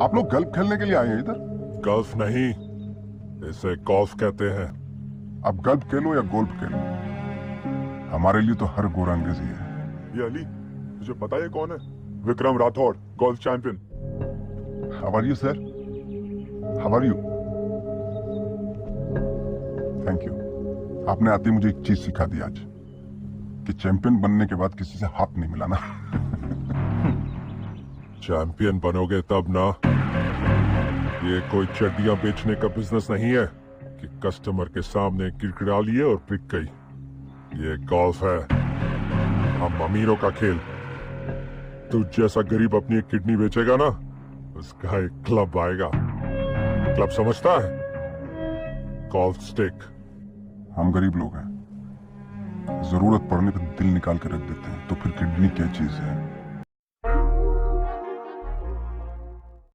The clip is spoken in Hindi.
आप लोग गल्फ खेलने के लिए आए हैं इधर? गल्फ नहीं, इसे गोल्फ कहते हैं। अब गल्फ खेलो या गोल्फ खेलो, हमारे लिए तो हर गोरा अंग्रेजी है। ये अली, तुझे पता है कौन है? Vikram Rathore, golf champion. How are you sir? How are you? Thank you. आपने आते ही मुझे एक चीज सिखा दी आज, कि चैंपियन बनने के बाद किसी से हाथ नहीं मिलाना। चैंपियन बनोगे तब ना। ये कोई चड्डियां बेचने का बिजनेस नहीं है कि कस्टमर के सामने गिड़गिड़ा लिए और बिक गई। ये गोल्फ है, हम अमीरों का खेल। तू जैसा गरीब अपनी एक किडनी बेचेगा ना, उसका एक क्लब आएगा। क्लब समझता है? Golf stick. हम गरीब लोग हैं, जरूरत पड़ने पर दिल निकाल के रख देते हैं, तो फिर किडनी क्या चीज है?